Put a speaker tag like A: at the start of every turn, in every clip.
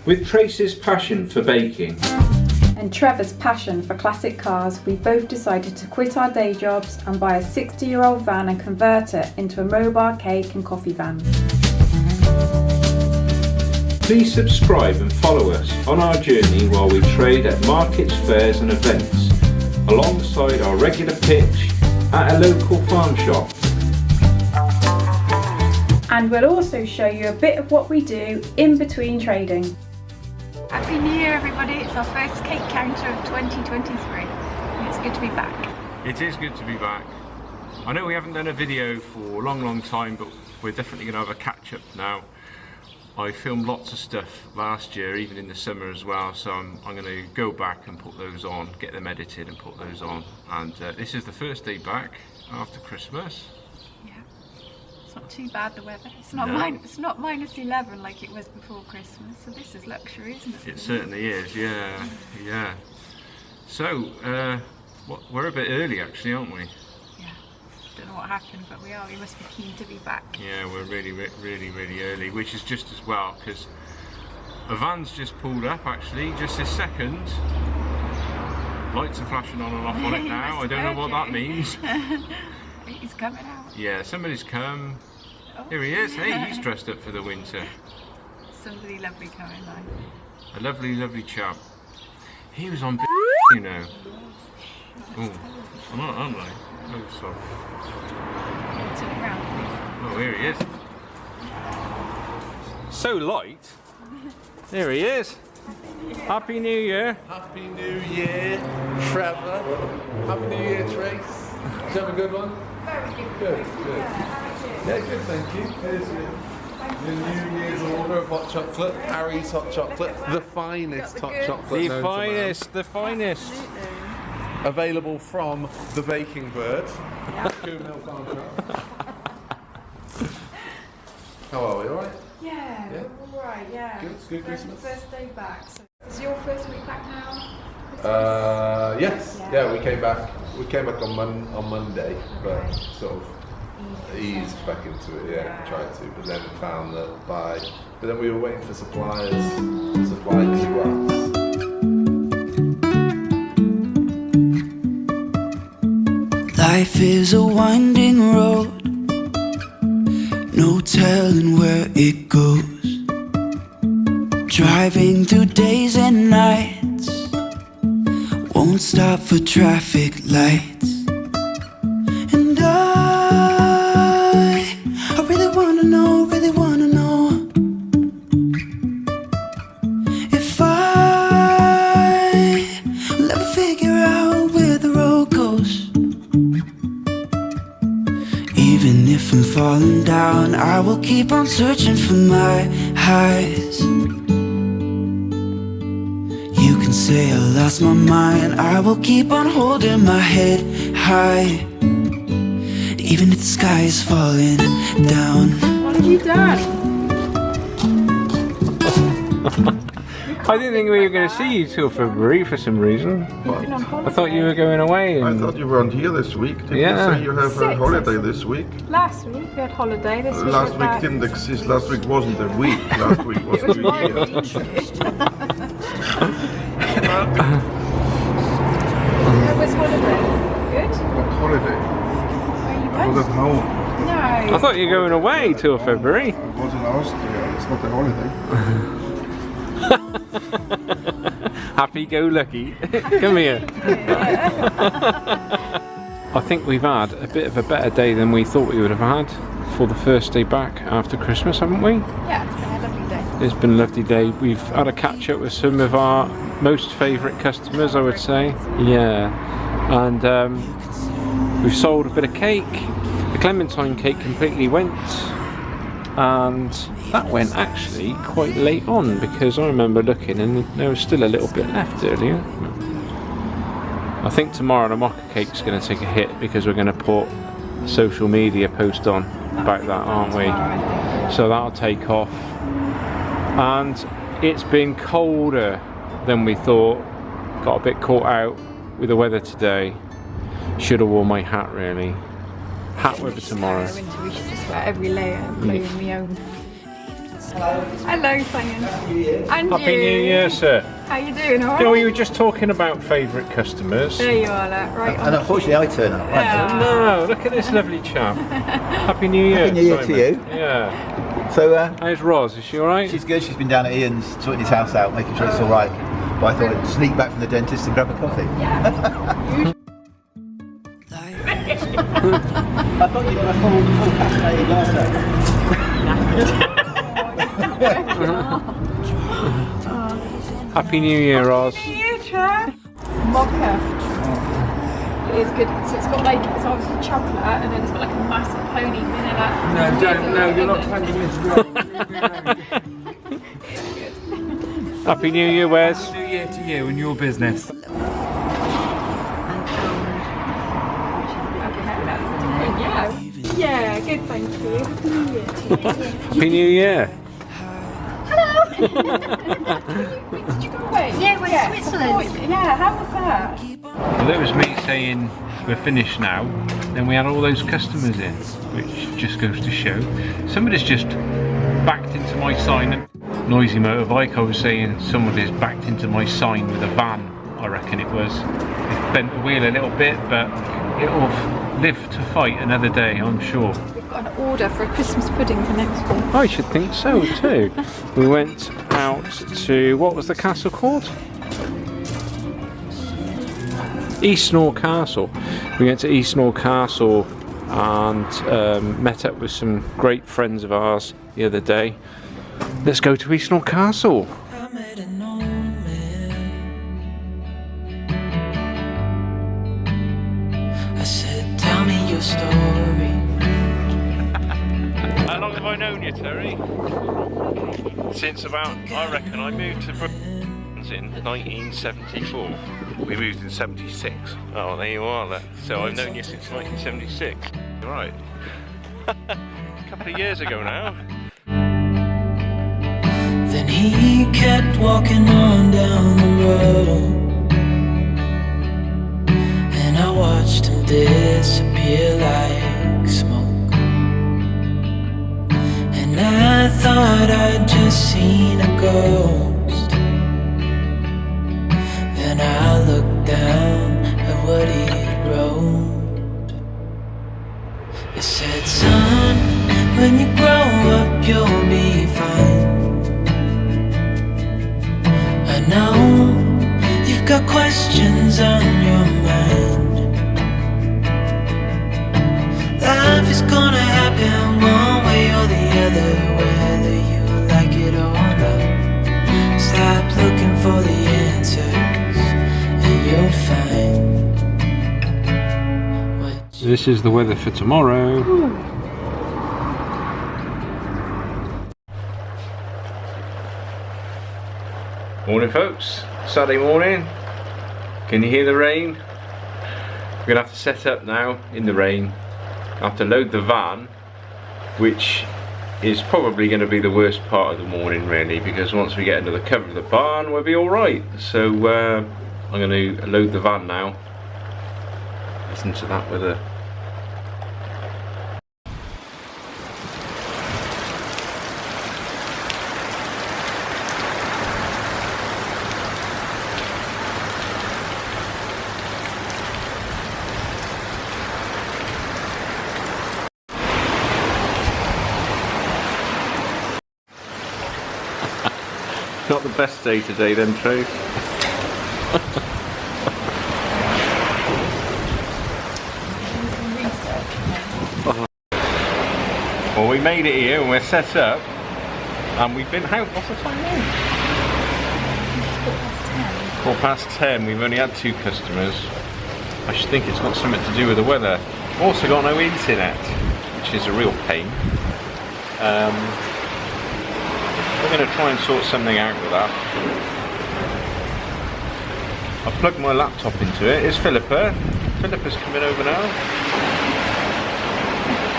A: With Trace's passion for baking
B: and Trevor's passion for classic cars, we both decided to quit our day jobs and buy a 60-year-old van and convert it into a mobile cake and coffee van.
A: Please subscribe and follow us on our journey while we trade at markets, fairs and events, alongside our regular pitch at a local farm shop.
B: And we'll also show you a bit of what we do in between trading.
C: Happy New Year everybody, it's our first cake counter of 2023. It's good to be back.
D: It is good to be back. I know we haven't done a video for a long time, but we're definitely going to have a catch up now. I filmed lots of stuff last year, even in the summer as well, so I'm going to go back and put those on, get them edited and put those on. And this is the first day back after Christmas.
C: Yeah, it's not too bad the weather. It's not it's not -11 like it was before Christmas, so this is luxury, isn't it?
D: It certainly is, yeah. So, we're a bit early actually, aren't we?
C: Don't know what happened, but we are. We must be keen to be back.
D: Yeah, we're really early, which is just as well because a van's just pulled up actually, just this second. Lights are flashing on and off on it now. I don't know what that means.
C: He's coming out.
D: Yeah, somebody's come. Oh, here he is. Hey, he's dressed up for the winter.
C: Somebody lovely coming on.
D: A lovely chap. He was on you know. Oh, I'm not, aren't I? Oh, sorry.
C: Turn around, please.
D: Oh, here he is. So light. There he is. Happy New Year.
E: Happy New Year, Trevor. Happy New Year, Trace. Did you have a good one?
C: Very good.
E: Good. Yeah, good, thank you. Here's your New Year's order of hot chocolate. Harry's hot chocolate. The finest hot chocolate.
D: The finest.
C: Absolutely.
E: Available from the Baking Bird. How are we, alright?
B: Yeah,
E: Yeah?
B: we're alright, yeah.
E: Good Christmas?
B: First day back. So is your first week back now?
E: Yes. Yeah, we came back on Monday, but sort of eased back into it, tried to, but then found that but then we were waiting for suppliers to supply to us.
F: Life is a winding road, no telling where it goes. Driving through days and nights, won't stop for traffic lights. And I really wanna know if I'll ever figure out where the road goes. Even if I'm falling down, I will keep on searching for my highs. You can say I lost my mind, I will keep on holding my head high. Even if the sky is falling down.
B: What have you done?
D: I didn't think we were going to see you till February for some reason. I thought you were going away.
E: I thought you weren't here this week. Didn't you say you have a holiday this week?
B: Last week we had holiday. This week
E: Last week didn't exist. Last week wasn't a week. Last week was 2 years.
B: How was holiday? Good?
E: What holiday?
B: Where you
E: I was at home.
B: No.
D: I thought you were going away till February.
E: I was in Austria. It's not a holiday.
D: Happy-go-lucky. Come here. I think we've had a bit of a better day than we thought we would have had for the first day back after Christmas, haven't we?
B: Yeah, it's been a lovely day.
D: It's been a lovely day. We've had a catch up with some of our most favourite customers, I would say. Yeah. And we've sold a bit of cake. The Clementine cake completely went. And that went actually quite late on because I remember looking and there was still a little bit left earlier. I think tomorrow the mocha cake's going to take a hit because we're going to put a social media post on about that, aren't we? So that'll take off. And it's been colder than we thought. Got a bit caught out with the weather today. Should have worn my hat really. Hat weather tomorrow.
C: We should just wear every layer, including my own. Hello, Simon. And
D: Happy
C: you.
D: New Year, sir.
C: How you doing? All right?
D: You know, we were just talking about favourite customers.
C: There you are, look, right on.
G: And unfortunately, I turn up.
C: Yeah.
D: No, look at this lovely chap. Happy New Year.
G: Happy New Year to
D: Simon.
G: you.
D: Yeah.
G: So
D: How's Roz? Is she alright?
G: she's good. She's been down at Ian's, sorting his house out, making sure it's all right. But I thought I'd sneak back from the dentist and grab a coffee. I thought you got a full caffeinated latte.
D: Happy New Year, Roz.
C: Mocha. It is good. So it's got like, it's obviously chocolate and then it's got like a massive pony vanilla.
H: No, you're not handing this.
D: Happy New Year, Wes.
H: New Year to you and your business.
C: Yeah, good, thank you. Happy New Year to you.
D: Happy New Year.
C: Did you go away?
I: Yeah, we're in Switzerland.
C: Yeah, how was that?
D: Well, that was me saying we're finished now. Then we had all those customers in, which just goes to show. Somebody's just backed into my sign. Noisy motorbike, I was saying somebody's backed into my sign with a van, I reckon it was. It's bent the wheel a little bit, but it'll live to fight another day, I'm sure.
C: We've got an order for a Christmas pudding for next week.
D: I should think so too. We went out to, what was the castle called? Eastnor Castle. We went to Eastnor Castle and met up with some great friends of ours the other day. Let's go to Eastnor Castle.
F: I met an old man. I said, tell me your story.
D: How long have I known you, Terry? Since about, I reckon I moved to Britain's in 1974. We moved in 76. Oh, there you are. So I've known you since 1976. Right. A couple of years ago now.
F: Then he kept walking on down the road, and I watched him disappear like smoke. And I thought I'd just seen a ghost. Then I looked down at what he wrote. It said, son, when you grow up you'll be fine. I know you've got questions on your mind. Life is gonna happen one way or the other, whether you like it or not. Stop looking for the answers and you'll find what you
D: This is the weather for tomorrow. Morning, folks. Saturday morning. Can you hear the rain? We're gonna have to set up now in the rain. I have to load the van, which is probably going to be the worst part of the morning, really, because once we get under the cover of the barn, we'll be all right. So I'm going to load the van now. Listen to that weather. Not the best day today then, True. Well, we made it here and we're set up, and we've been out. What's the time now? 10:15. We've only had 2 customers. I should think it's got something to do with the weather. Also got no internet, which is a real pain. We're going to try and sort something out with that. I've plugged my laptop into it. It's Philippa. Philippa's coming over now.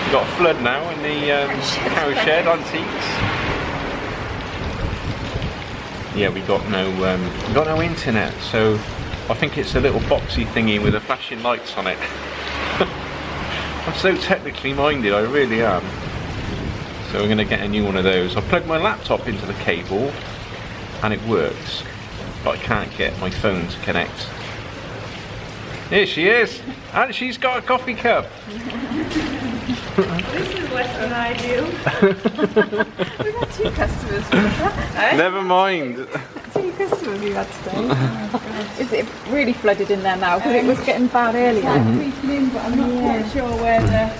D: We've got a flood now in the cow shed antiques. Yeah, we got no internet, so I think it's a little boxy thingy with the flashing lights on it. I'm so technically minded, I really am. So we're going to get a new one of those. I plug my laptop into the cable and it works, but I can't get my phone to connect. Here she is, and she's got a coffee cup.
C: This is less than ideal. We've had 2 customers for that.
D: Never mind.
C: 2 customers we had today. Is it really flooded in there now? Because it was getting bad earlier. It's creeping in, but I'm not quite sure where the...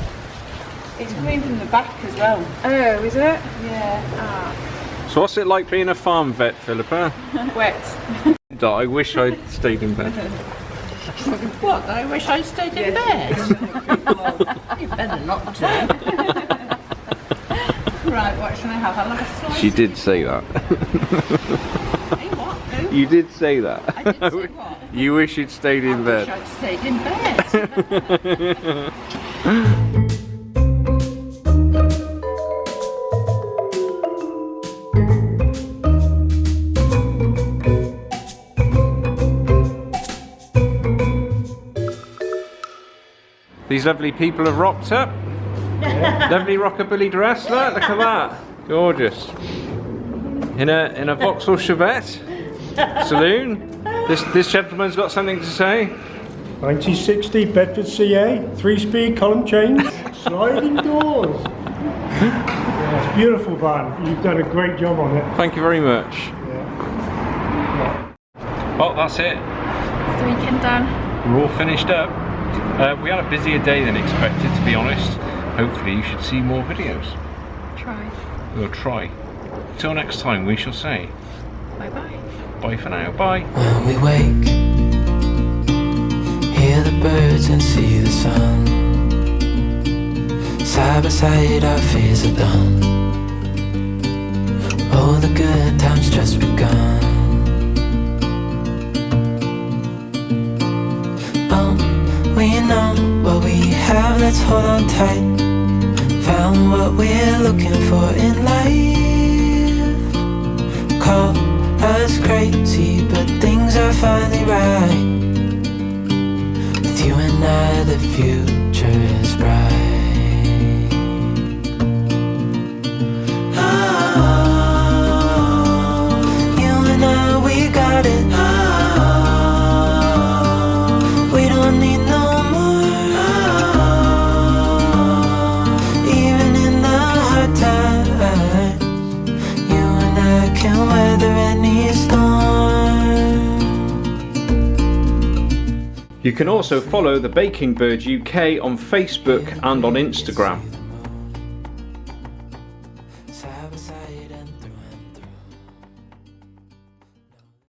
C: It's coming from the back as well. Oh, is it? Yeah.
D: So what's it like being a farm vet, Philippa?
C: Wet.
D: I wish I'd stayed in bed.
I: What? I wish I stayed in bed. You better not to. Right, what should I have? I'll have a slice.
D: She did say that.
I: Hey, what? Who?
D: You did say that.
I: I did say what?
D: You wish you'd stayed in bed.
I: I wish I'd stayed in bed.
D: These lovely people have rocked up. Lovely rockabilly dress, look at that. Gorgeous. In a Vauxhall Chevette saloon. This gentleman's got something to say.
J: 1960 Bedford CA, 3-speed column change, sliding doors. Yeah, it's a beautiful van. You've done a great job on it.
D: Thank you very much.
J: Yeah.
D: Well, that's it.
C: Is the weekend done?
D: We're all finished up. We had a busier day than expected, to be honest. Hopefully you should see more videos.
C: Try.
D: We'll try. Till next time, we shall say
C: Bye-bye.
D: bye for now. Bye.
F: When we wake, hear the birds and see the sun. Side by side our fears are done. Oh, the good times just begun. We know what we have, let's hold on tight. Found what we're looking for in life. Call us crazy, but things are finally right. With you and I, the future is bright. Oh, you and I, we got it. Oh, we don't need no can weather any storm.
D: You can also follow the Baking Bird UK on Facebook and on Instagram.